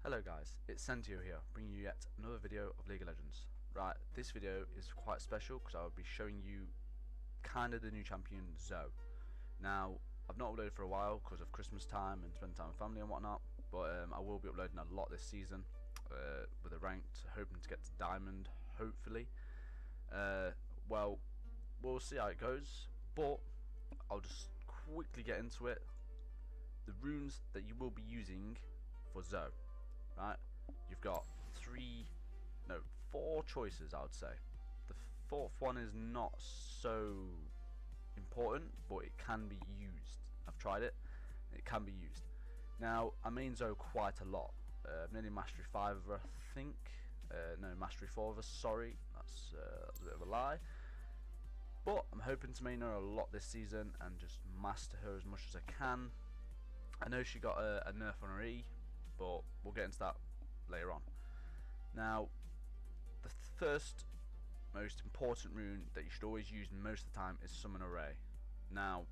Hello guys, it's Sentio here, bringing you yet another video of League of Legends. Right, this video is quite special because I will be showing you kind of the new champion, Zoe. Now, I've not uploaded for a while because of Christmas time and spending time with family and whatnot, but I will be uploading a lot this season with a ranked, hoping to get to Diamond, hopefully. Well, we'll see how it goes, but I'll just quickly get into it. The runes that you will be using for Zoe. Right, you've got four choices, I would say. The fourth one is not so important, but it can be used. I've tried it, it can be used. Now, I main Zoe quite a lot. I'm nearly Mastery 5 of her, I think. No, Mastery 4 of her, sorry. That's a bit of a lie. But I'm hoping to main her a lot this season and just master her as much as I can. I know she got a nerf on her E, but we'll get into that later on. Now, the first most important rune that you should always use most of the time is Summon Array. Now,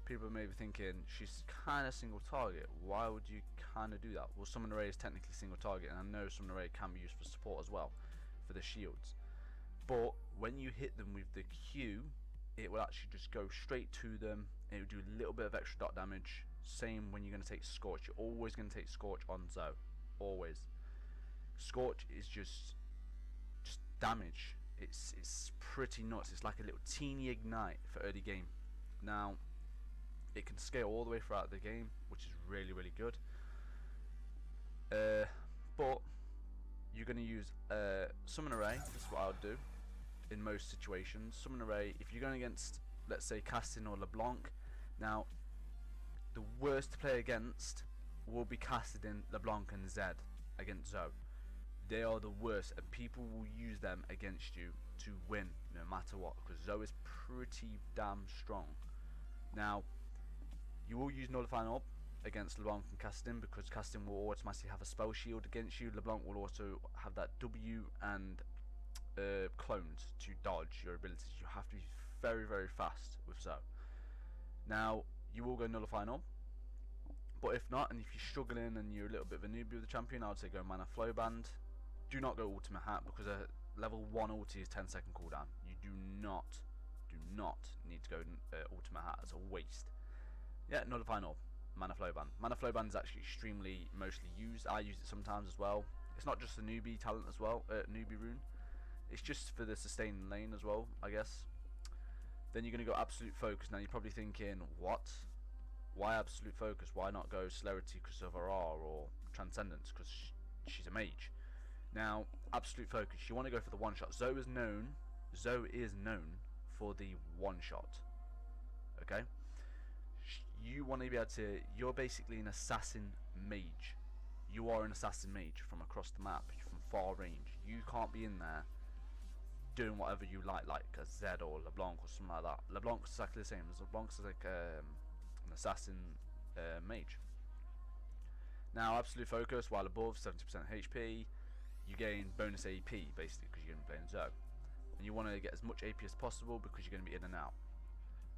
people may be thinking, she's kind of single target, why would you kind of do that? Well, Summon Array is technically single target, and I know Summon Array can be used for support as well, for the shields. But when you hit them with the Q, it will actually just go straight to them, and it will do a little bit of extra dot damage. Same when you're going to take Scorch. You're always going to take Scorch on Zoe. Always. Scorch is just damage. It's pretty nuts. It's like a little teeny ignite for early game. Now, it can scale all the way throughout the game, which is really good. But you're going to use Summon Array. That's what I would do in most situations. Summon Array, if you're going against, let's say, Casting or LeBlanc. Now, the worst to play against will be Kassadin, LeBlanc and Zed against Zoe. They are the worst, and people will use them against you to win no matter what, because Zoe is pretty damn strong. Now, you will use Nullifying Orb against LeBlanc and Kassadin, because Kassadin will automatically have a spell shield against you. LeBlanc will also have that W and clones to dodge your abilities. You have to be very fast with Zoe. Now, you will go Nullifying Orb, but if not, and if you're struggling and you're a little bit of a newbie with the champion, I would say go Mana Flow Band. Do not go Ultimate Hat, because a level 1 ulti is 10-second cooldown. You do not need to go Ultimate Hat. It's a waste. Yeah, Nullifying Orb, Mana Flow Band. Mana Flow Band is actually extremely mostly used. I use it sometimes as well. It's not just a newbie talent as well, newbie rune. It's just for the sustain lane as well, I guess. Then you're going to go Absolute Focus. Now you're probably thinking, what? Why Absolute Focus? Why not go Celerity because of her R, or Transcendence because she's a mage? Now, Absolute Focus, you want to go for the one shot. Zoe is known for the one shot. Okay? You want to be able to, you're basically an assassin mage. You are an assassin mage from across the map, from far range. You can't be in there doing whatever you like a Zed or LeBlanc or something like that. LeBlanc's exactly the same. LeBlanc's like an assassin mage. Now, Absolute Focus, while above 70% HP, you gain bonus AP basically because you're going to be playing Zoe, and you want to get as much AP as possible because you're going to be in and out.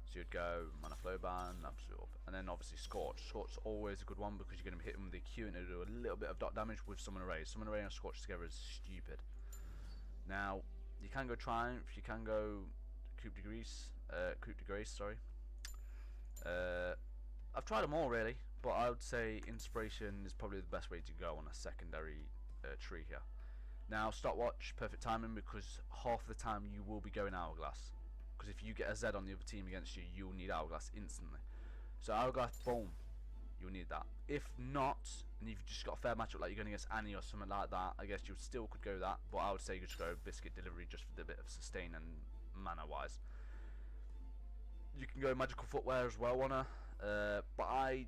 So you'd go Mana Flow Band, Absolute Orb, and then obviously Scorch. Scorch's always a good one because you're going to be hitting with the Q and it'll do a little bit of dot damage with Summon Array. Summon Array and Scorch together is stupid. Now, you can go Triumph, you can go Coup de Grace, sorry. I've tried them all really, but I would say Inspiration is probably the best way to go on a secondary tree here. Now, Stopwatch, perfect timing, because half the time you will be going Hourglass. Because if you get a Zed on the other team against you, you'll need Hourglass instantly. So Hourglass, boom, you'll need that. If not, and you've just got a fair matchup like you're going against Annie or something like that, I guess you still could go that, but I would say you just go Biscuit Delivery just for the bit of sustain and mana wise. You can go Magical Footwear as well on her, but I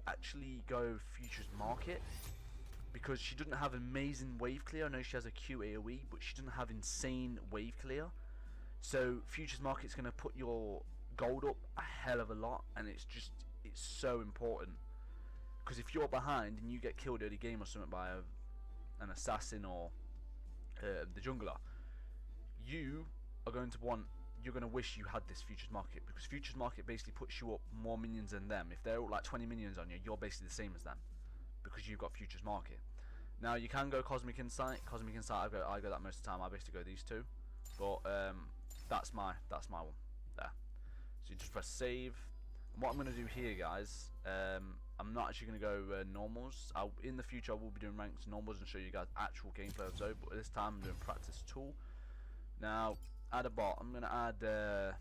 actually go Futures Market, because she doesn't have amazing wave clear. I know she has a Q AoE, but she doesn't have insane wave clear. So Futures Market's going to put your gold up a hell of a lot, and it's so important. Because if you're behind and you get killed early game or something by an assassin or the jungler, you are going to wish you had this Futures Market, because Futures Market basically puts you up more minions than them. If they're all like 20 minions on you, you're basically the same as them, because you've got Futures Market. Now you can go Cosmic Insight. Cosmic Insight, I go that most of the time. I basically go these two, but that's my one there. So you just press save. And what I'm gonna do here, guys, I'm not actually gonna go normals. In the future I will be doing ranked normals and show you guys actual gameplay of Zoe, but this time I'm doing practice tool. Now add a bot. I'm gonna add.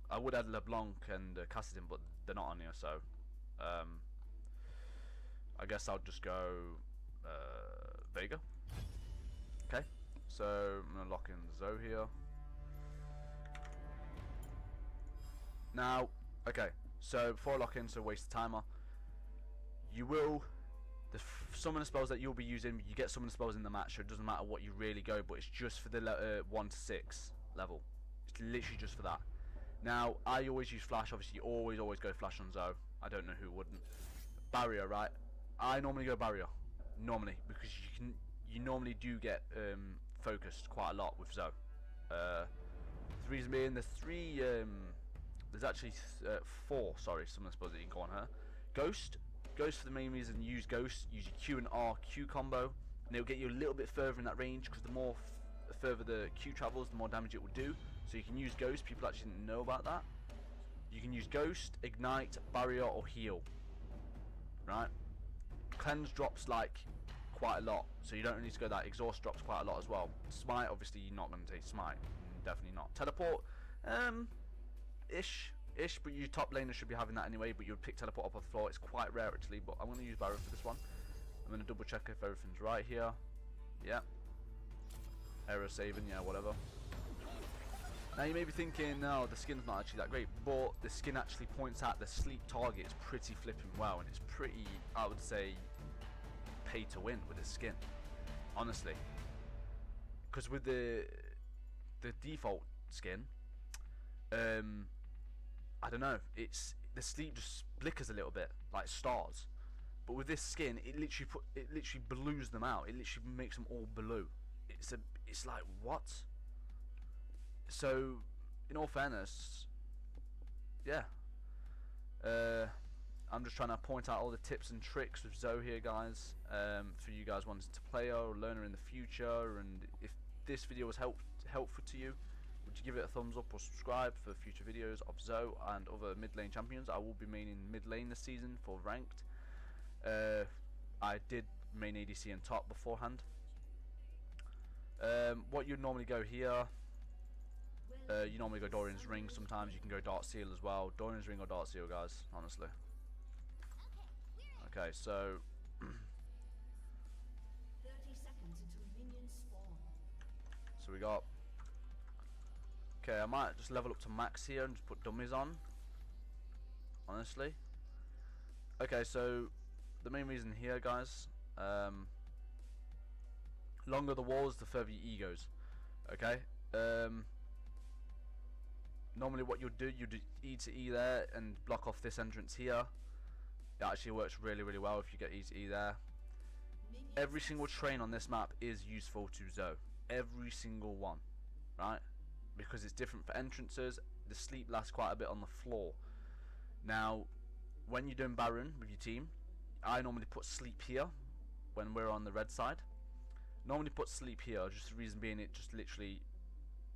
I would add LeBlanc and Kassadin, but they're not on here, so I guess I'll just go Vega. Okay, so I'm gonna lock in Zoe here. Now, okay, so before I lock in, so waste the timer. You will, the summon spells that you'll be using, you get summon spells in the match, so it doesn't matter what you really go, but it's just for the 1 to 6 level. It's literally just for that. Now, I always use Flash. Obviously, you always go Flash on Zoe. I don't know who wouldn't. Barrier, right? I normally go Barrier, because you normally do get focused quite a lot with Zoe. The reason being, there's actually 4. Sorry, some spells that you can go on her. Ghost for the main reason. Use Ghost. Use your Q and R Q combo, and it'll get you a little bit further in that range, because the more further the Q travels, the more damage it will do. So you can use Ghost. People actually didn't know about that. You can use Ghost, Ignite, Barrier, or Heal. Right? Cleanse drops like quite a lot, so you don't need to go that. Exhaust drops quite a lot as well. Smite, obviously you're not going to take Smite. Definitely not. Teleport, ish, but your top laner should be having that anyway, but you would pick Teleport up off the floor. It's quite rare actually, but I'm going to use Barrier for this one. I'm going to double check if everything's right here. Yeah. Error saving, yeah, whatever. Now you may be thinking, no, the skin's not actually that great, but the skin actually points out the sleep targets pretty flipping well, and it's pretty, I would say, pay to win with the skin, honestly. Because with the default skin, I don't know, the sleep just flickers a little bit like stars, but with this skin, it literally blues them out. It literally makes them all blue. It's like, what? So, in all fairness, yeah, I'm just trying to point out all the tips and tricks with Zoe here, guys, for you guys wanting to play her or learn her in the future. And if this video was helpful to you, would you give it a thumbs up or subscribe for future videos of Zoe and other mid lane champions? I will be maining mid lane this season for ranked. I did main ADC and top beforehand. What you'd normally go here, you normally go Dorian's Ring. Sometimes you can go Dark Seal as well. Dorian's Ring or Dark Seal, guys, honestly. Okay, so 30 seconds until minions spawn. so we got, okay, I might just level up to max here and just put dummies on, honestly. Okay, so the main reason here, guys, longer the walls, the further your E goes. Okay, normally what you'll do, you do E to E there and block off this entrance here. It actually works really well if you get E to E there. Every single train on this map is useful to Zoe. Every single one, right? Because it's different for entrances. The sleep lasts quite a bit on the floor. Now, when you're doing Baron with your team, I normally put sleep here when we're on the red side. Normally put sleep here, just the reason being, it just literally,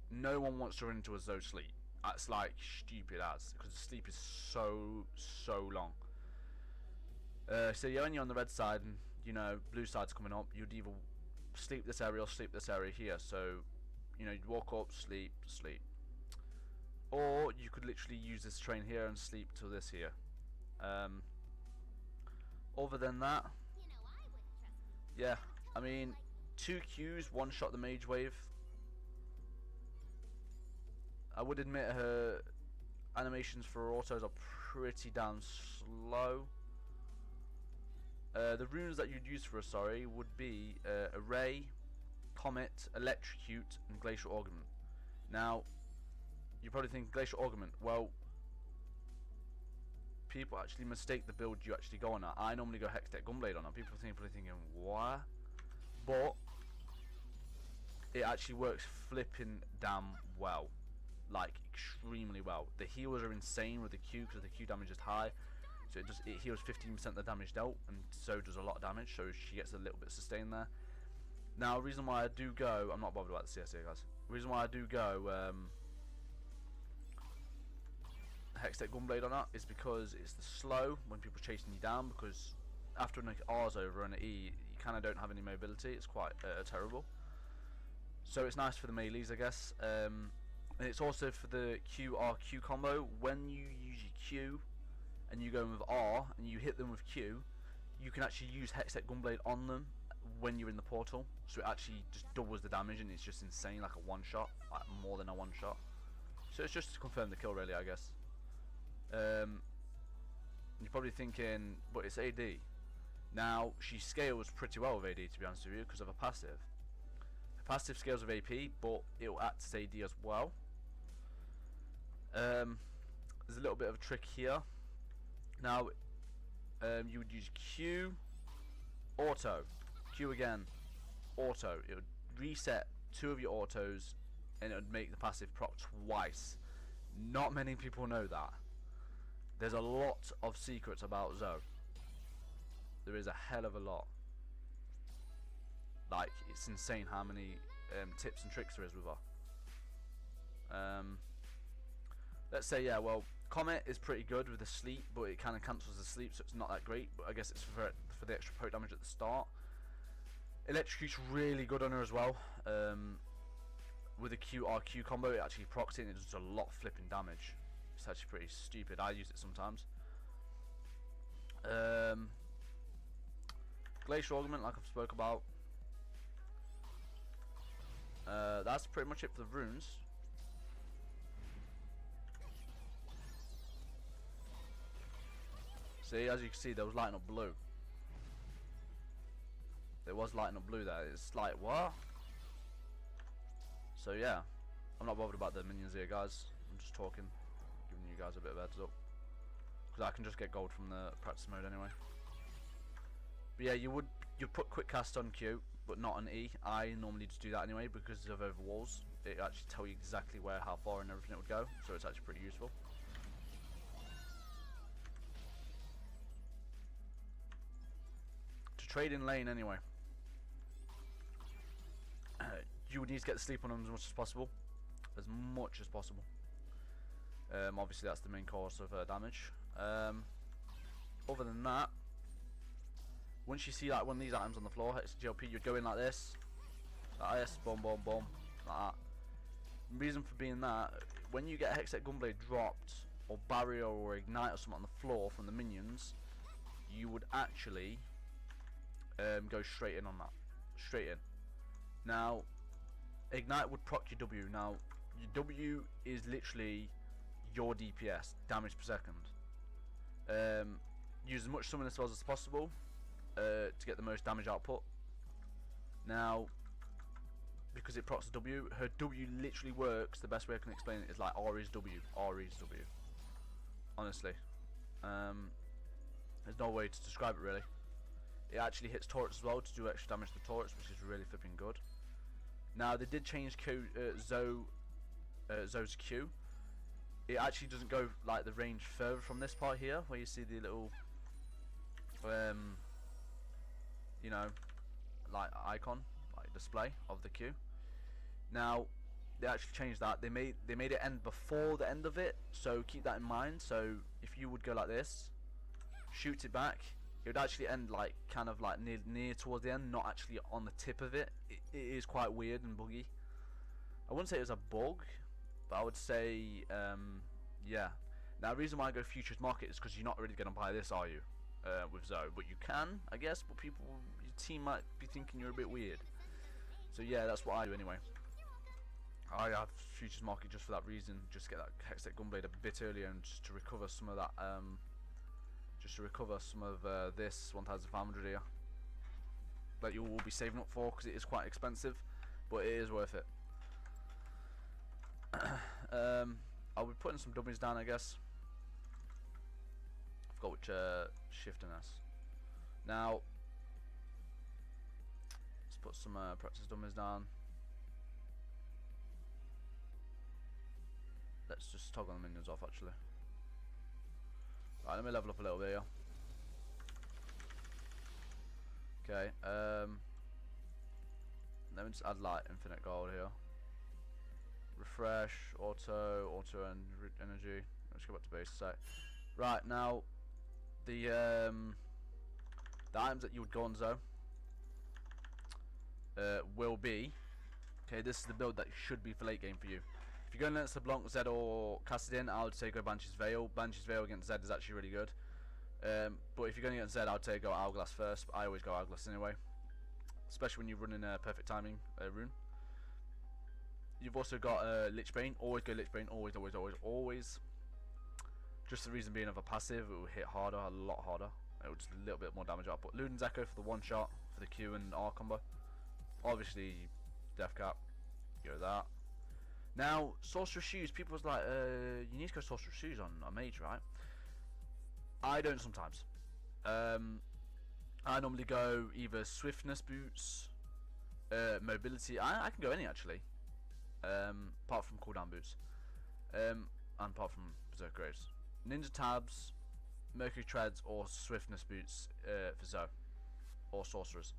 no one wants to run into a Zoe sleep. That's like stupid as, because the sleep is so long. So you're only on the red side, and you know blue side's coming up. You'd either sleep this area or sleep this area here. So you know you'd walk up, sleep, or you could literally use this train here and sleep to this here. Other than that, yeah, I mean 2 Qs, 1 shot the mage wave. I would admit her animations for autos are pretty damn slow. The runes that you'd use for a sorry would be Array, Comet, Electrocute, and Glacial Augment. Now, you probably think Glacial Augment, well, people actually mistake the build you actually go on at. I normally go Hextech Gunblade on it. People are probably thinking, what? But it actually works flipping damn well. Like, extremely well. The heals are insane with the Q, because the Q damage is high. So it heals 15% of the damage dealt, and so does a lot of damage, so she gets a little bit sustained there. Now, reason why I do go, I'm not bothered about the CS here, guys. Reason why I do go Hextech Gunblade on that is because it's the slow when people are chasing you down, because after an R's over and an E, you kind of don't have any mobility. It's quite terrible. So it's nice for the melees, I guess. And it's also for the Q-R-Q combo. When you use your Q and you go in with R and you hit them with Q, you can actually use Hextech Gunblade on them when you're in the portal. So it actually just doubles the damage, and it's just insane, like a one-shot, like more than a one-shot. So it's just to confirm the kill, really, I guess. You're probably thinking, but it's AD. Now, she scales pretty well with AD, to be honest with you, because of her passive. Her passive scales with AP, but it'll act as AD as well. There's a little bit of a trick here. Now, you would use Q, auto, Q again, auto. It would reset 2 of your autos, and it would make the passive proc twice. Not many people know that. There's a lot of secrets about Zoe. There is a hell of a lot. Like, it's insane how many tips and tricks there is with her. Let's say, yeah, well, Comet is pretty good with the sleep, but it kind of cancels the sleep, so it's not that great. But I guess it's for the extra poke damage at the start. Electrocute's really good on her as well. With the Q-R-Q combo, it actually procs it, and it does a lot of flipping damage. It's actually pretty stupid. I use it sometimes. Glacial Augment, like I've spoke about. That's pretty much it for the runes. See, as you can see, there was lighting up blue. There was lighting up blue there. It's like, what? So yeah, I'm not bothered about the minions here, guys. I'm just talking, giving you guys a bit of a heads up, because I can just get gold from the practice mode anyway. But yeah, you'd put quick cast on Q, but not on E. I normally just do that anyway because of over walls. It actually tell you exactly where, how far, and everything it would go. So it's actually pretty useful. To trade in lane anyway, you would need to get the sleep on them as much as possible. As much as possible. Obviously that's the main cause of damage. Other than that, once you see like one of these items on the floor, GLP, you'd go in like this, boom, boom, boom, like that. The reason for being that, when you get Hextech Gunblade dropped, or barrier or ignite or something on the floor from the minions, you would actually go straight in on that, straight in. Now, ignite would proc your W. Now, your W is literally your DPS, damage per second. Use as much summon spells as possible to get the most damage output. Now, because it procs the W, her W literally works. The best way I can explain it is like R is W, R is W. Honestly, there's no way to describe it really. It actually hits turrets as well to do extra damage to the turrets, which is really flipping good. Now they did change Zoe's Q. It actually doesn't go like the range further from this part here, where you see the little, you know, like icon, like display of the Q. Now they actually changed that. They made it end before the end of it, so keep that in mind. So if you would go like this, shoot it back, it would actually end like kind of like near towards the end, not actually on the tip of it. It is quite weird and buggy. I wouldn't say it was a bug, but I would say yeah. Now the reason why I go futures market is because you're not really going to buy this, are you, with Zoe? But you can, I guess, but your team might be thinking you're a bit weird. So yeah, that's what I do anyway. I have futures market just for that reason, just to get that Hextech Gunblade a bit earlier, and just to recover some of that this 1,500 here that you will be saving up for, because it is quite expensive, but it is worth it. I'll be putting some dummies down, I guess. I forgot which shift in S. Now let's put some practice dummies down. Let's just toggle the minions off actually. Right, let me level up a little bit here. Okay, let me just add like infinite gold here. Refresh, auto energy. Let's go back to base sec. Right, now the items that you would go on though will be, okay, this is the build that should be for late game for you. If you're going against LeBlanc, Zed or Kassadin, I would say go Banshee's Veil. Banshee's Veil against Zed is actually really good. But if you're going against Zed, I would say go Hourglass first. But I always go Hourglass anyway, especially when you're running a perfect timing rune. You've also got Lichbane. Always go Lichbane. Always. Just the reason being of a passive, it will hit harder, a lot harder. It will just a little bit more damage output. Luden's Echo for the one shot, for the Q and R combo. Obviously, Death Cap. Go that. Now, Sorcerer's Shoes. People was like, you need to go Sorcerer's Shoes on a mage, right? I don't sometimes. I normally go either Swiftness boots, Mobility. I can go any actually. Apart from cooldown boots. And apart from Berserk Graves. Ninja Tabs, Mercury Treads, or Swiftness boots for Zoe. Or Sorcerers.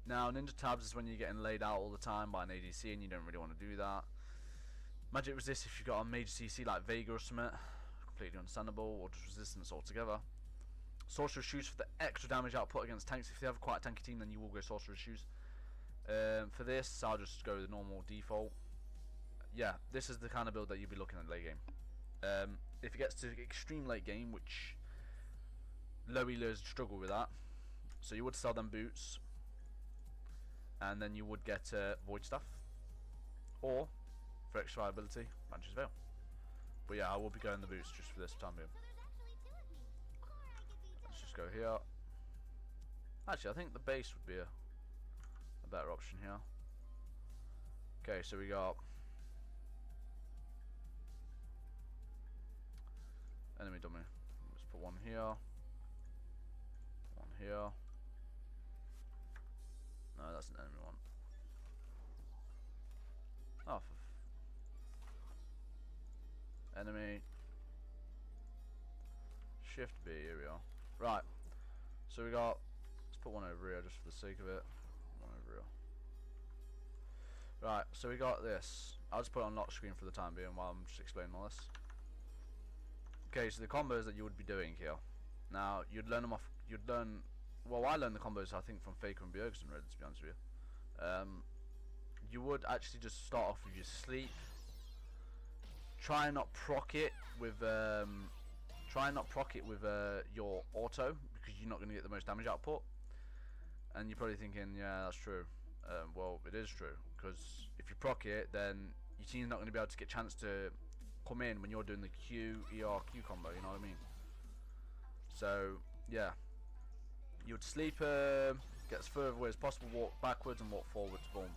Now, Ninja Tabs is when you're getting laid out all the time by an ADC and you don't really want to do that. Magic Resist if you've got a major CC like Vega or something. Completely understandable, or just Resistance altogether. Sorcerer's Shoes for the extra damage output against tanks. If they have quite a tanky team, then you will go Sorcerer's Shoes. For this, I'll just go with the normal default. Yeah, this is the kind of build that you'll be looking at late game. If it gets to extreme late game, which low healers struggle with that, so you would sell them boots, and then you would get Void Staff, or for extra viability, Banshee's Veil. But yeah, I will be going the boots just for this time being. Let's just go here. Actually, I think the base would be a better option here. Okay, so we got enemy dummy. Let's put one here. One here. No, that's an enemy one. Oh, enemy. Shift B, here we are. Right. So we got, let's put one over here just for the sake of it. One over here. Right, so we got this. I'll just put it on lock screen for the time being while I'm just explaining all this. Okay, so the combos that you would be doing here. Now, you'd learn them off, well, I learned the combos I think from Faker and Bjergsen, really, to be honest with you. You would actually just start off with your sleep. Try and not proc it with your auto, because you're not going to get the most damage output. And you're probably thinking, yeah, that's true. Well, it is true, because if you proc it, then your team's not going to be able to get a chance to come in when you're doing the Q, ER, Q combo, you know what I mean? So, yeah. You would sleep, get as further away as possible, walk backwards and walk forwards, boom.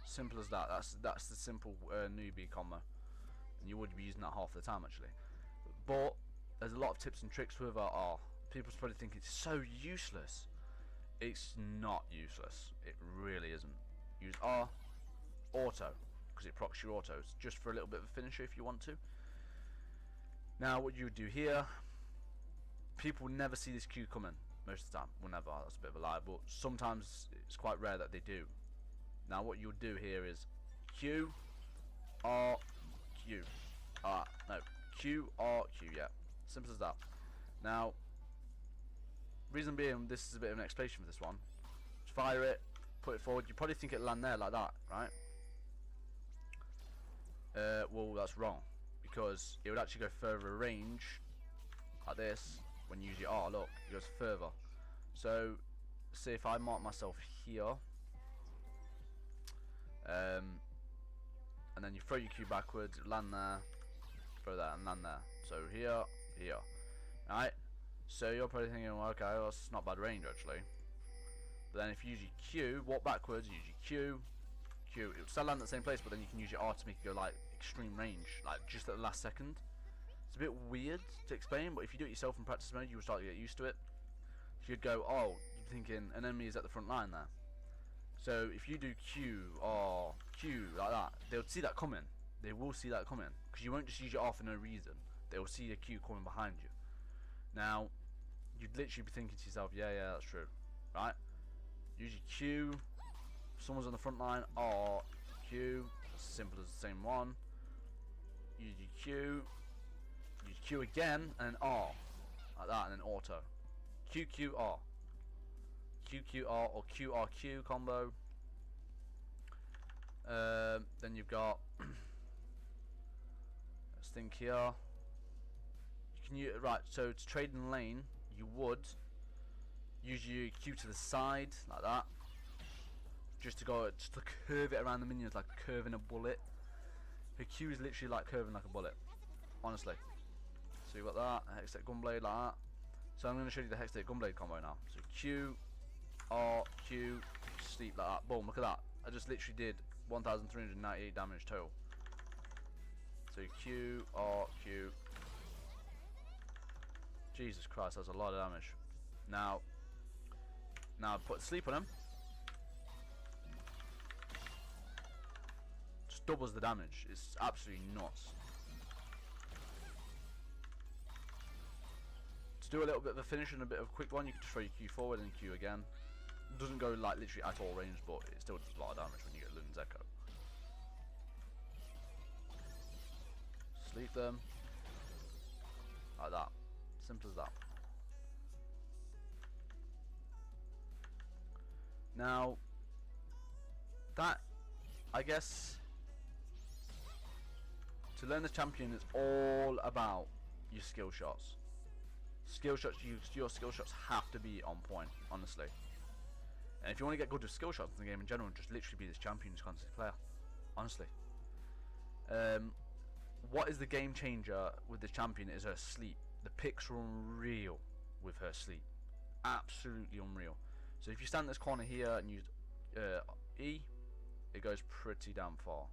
Simple as that. That's the simple newbie combo. And you would be using that half the time, actually. But, there's a lot of tips and tricks with R. People probably think it's so useless. It's not useless. It really isn't. Use R, auto, because it procs your autos, just for a little bit of a finisher if you want to. Now, what you would do here, people never see this Q coming. Most of the time, well, never. That's a bit of a lie, but sometimes it's quite rare that they do. Now, what you would do here is Q, R, Q. No, Q, R, Q. Yeah, simple as that. Now, reason being, this is a bit of an explanation for this one. Just fire it, put it forward. You probably think it'll land there like that, right? Well, that's wrong, because it would actually go further range like this. When you use your R, look, it goes further. So, see if I mark myself here, and then you throw your Q backwards, land there, throw that, and land there. So here, here. Alright. So you're probably thinking, well, okay, well, that's not bad range actually. But then if you use your Q, walk backwards, use your Q, Q. It'll still land at the same place, but then you can use your R to make it go like extreme range, like just at the last second. It's a bit weird to explain, but if you do it yourself in practice mode, you will start to get used to it. So you'd go, oh, you're thinking an enemy is at the front line there. So if you do Q, R, Q, like that, they'll see that coming. They will see that coming. Because you won't just use your R for no reason. They will see the Q coming behind you. Now, you'd literally be thinking to yourself, yeah, that's true, right? Use your Q. If someone's on the front line, R, Q. As simple as the same one. Use your Q. Use Q again, and then R. Like that, and then auto. Q, Q, R. Q, Q, R, or Q, R, Q combo. Then you've got let's think here. You can use, right, so to trade in lane, you would use your Q to the side like that, just to curve it around the minions like curving a bullet. Her Q is literally like curving like a bullet, honestly. So you've got that Hextech Gunblade like that. So I'm going to show you the Hextech Gunblade combo now. So Q, R, Q, sleep like that. Boom! Look at that. I just literally did 1,398 damage total. So Q, R, Q. Jesus Christ, that's a lot of damage. Now put sleep on him. Just doubles the damage. It's absolutely nuts. To do a little bit of a finish and a bit of a quick one, you can just throw your Q forward and Q again. It doesn't go like literally at all range, but it still does a lot of damage when you get Luden's Echo. Sleep them. Like that. Simple as that. Now, that, I guess, to learn this champion is all about your skill shots. Your skill shots have to be on point, honestly. And if you want to get good with skill shots in the game in general, just literally be this champion, this constant player. Honestly. What is the game changer with this champion is her sleep. The picks are unreal with her sleep. Absolutely unreal. So if you stand in this corner here and use E, it goes pretty damn far.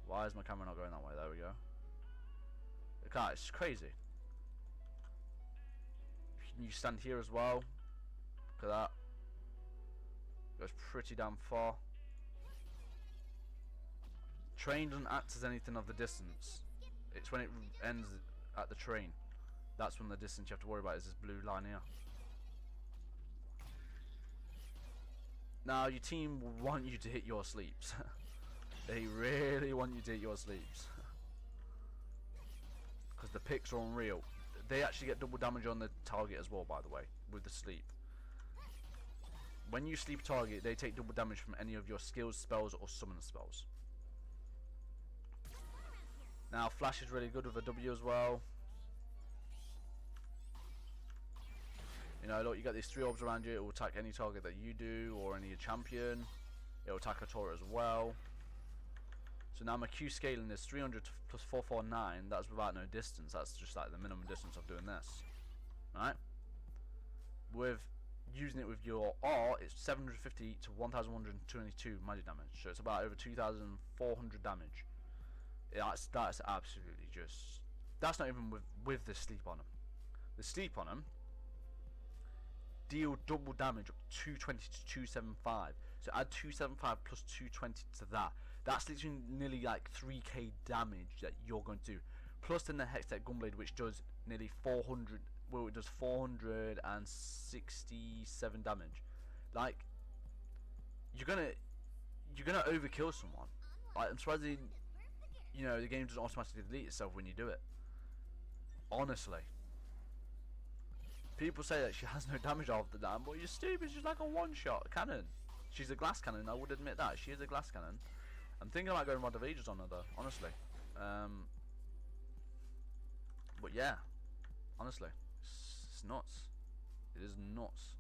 Why is my camera not going that way? There we go. Okay, it's crazy. You stand here as well. Look at that. Goes pretty damn far. Train doesn't act as anything of the distance. It's when it ends at the train. That's when the distance you have to worry about is this blue line here. Now your team will want you to hit your sleeps. They really want you to hit your sleeps. Because the picks are unreal. They actually get double damage on the target as well, by the way, with the sleep. When you sleep target, they take double damage from any of your skills, spells, or summon spells. Now, Flash is really good with a W as well. You know, look, you got these 3 orbs around you. It will attack any target that you do, or any champion. It will attack a turret as well. So now my Q scaling is 300 plus 449. That's without no distance. That's just like the minimum distance of doing this. Right? With using it with your R, it's 750 to 1,122 magic damage. So it's about over 2,400 damage. That's absolutely just... That's not even with the sleep on him. The sleep on him deal double damage up to 220 to 275. So add 275 plus 220 to that. That's literally nearly like 3k damage that you're going to do. Plus then the Hextech Gunblade, which does nearly 400. Well, it does 467 damage. Like, you're gonna overkill someone. Like, I'm surprised you know the game doesn't automatically delete itself when you do it. Honestly. People say that she has no damage after that, but you're stupid. She's like a one-shot cannon. She's a glass cannon. I would admit that she is a glass cannon. I'm thinking about going Rod of Ages on her though, honestly. But yeah, honestly, it's nuts. It is nuts.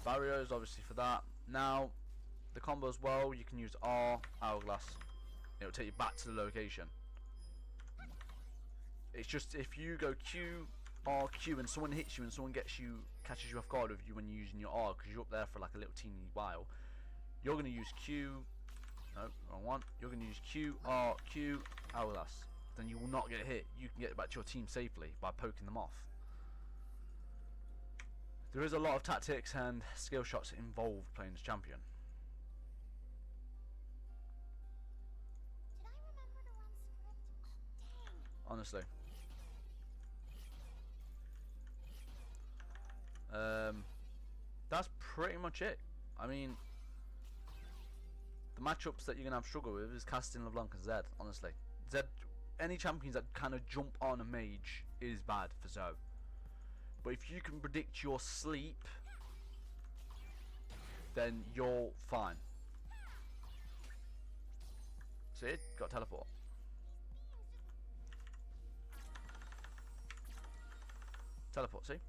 Barriers obviously for that. Now, the combo as well. You can use R, Hourglass. It will take you back to the location. It's just if you go Q, R, Q, and someone hits you and someone catches you off guard with you when you're using your R because you're up there for like a little teeny while. You're going to use Q. No, wrong one. You're going to use Q, R, Q, Hourglass. Then you will not get hit. You can get back to your team safely by poking them off. There is a lot of tactics and skill shots involved playing this champion. Honestly. That's pretty much it. I mean, the matchups that you're gonna have struggle with is Casting, LeBlanc, and Zed. Honestly, Zed, any champions that kind of jump on a mage is bad for Zoe. But if you can predict your sleep, then you're fine. See, got teleport. Teleport, see?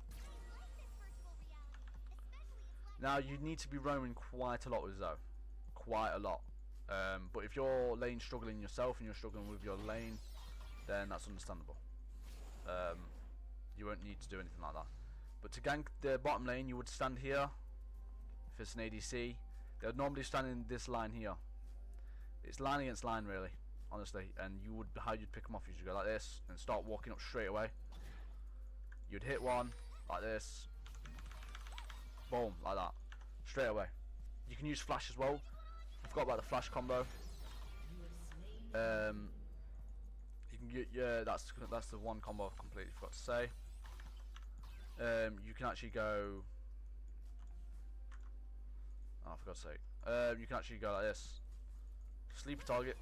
Now you need to be roaming quite a lot with Zoe. Quite a lot. But if your lane's struggling yourself and you're struggling with your lane, then that's understandable. You won't need to do anything like that. But to gank the bottom lane, you would stand here. If it's an ADC, they would normally stand in this line here. It's line against line, really, honestly. And you would, how you'd pick them off is you go like this and start walking up straight away. You'd hit one like this, boom, like that, straight away. You can use flash as well. I forgot about the flash combo. You can get, yeah, that's the one combo I completely forgot to say. You can actually go. Oh, for God's sake. You can actually go like this. Sleeper target.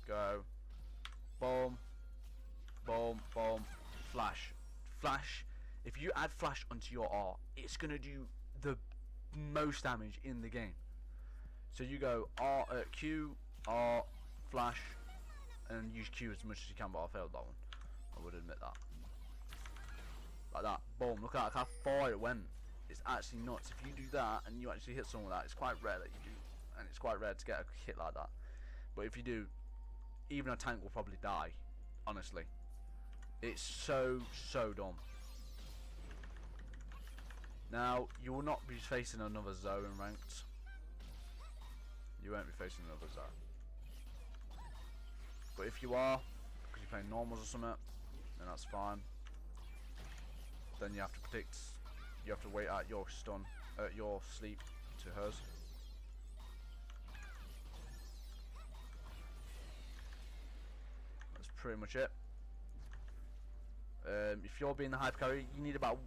Go. Boom. Boom. Boom. Flash. Flash. If you add flash onto your R, it's gonna do the most damage in the game. So you go R, Q, R, flash, and use Q as much as you can. But I failed that one. I would admit that. Like that. Boom. Look at how far it went. It's actually nuts. If you do that and you actually hit someone with that, it's quite rare that you do, and it's quite rare to get a hit like that. But if you do, even a tank will probably die. Honestly, it's so dumb. Now you will not be facing another Zoe in ranked. You won't be facing another Zoe. But if you are, because you're playing normals or something, then that's fine. Then you have to predict. You have to wait out your stun, your sleep to hers. That's pretty much it. If you're being the hyper carry, you need about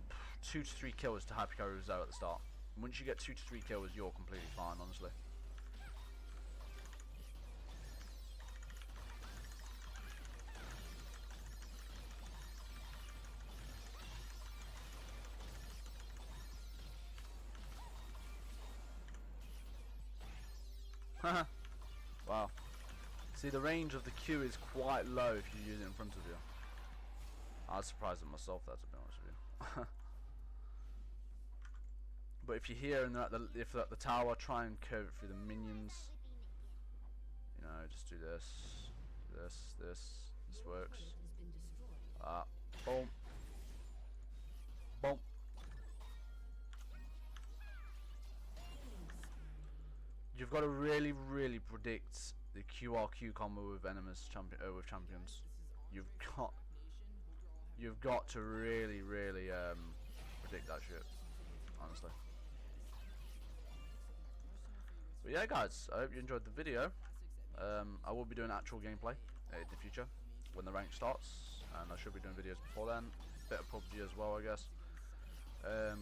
2 to 3 kills to hyper carry Zoe at the start. Once you get 2 to 3 kills, you're completely fine, honestly. Wow. See, the range of the Q is quite low if you use it in front of you. I was surprised at myself there, to be honest with you. But if you're here and they're at the tower, try and curve it through the minions. You know, just do this, this works. Boom. Boom. You've got to really predict the QRQ combo with enemies with champions. You've got to really predict that shit, honestly. But yeah, guys, I hope you enjoyed the video. I will be doing actual gameplay in the future when the rank starts, and I should be doing videos before then. Bit of PUBG as well, I guess.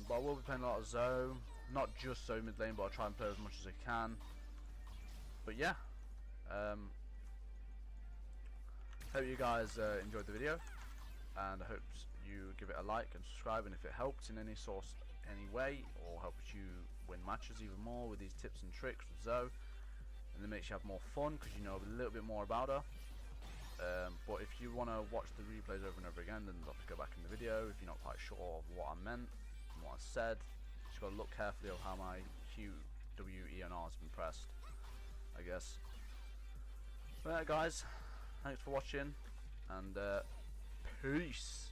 But I will be playing a lot of Zoe. Not just Zoe mid lane, but I'll try and play as much as I can. But yeah, hope you guys enjoyed the video, and I hope you give it a like and subscribe, and if it helped in any way, or helps you win matches even more with these tips and tricks with Zoe, and it makes you have more fun because you know a little bit more about her. But if you want to watch the replays over and over again, then you'll have to go back in the video if you're not quite sure of what I meant and what I said. Just got to look carefully of how my Q, W, E, and R has been pressed, I guess. But guys, thanks for watching, and peace.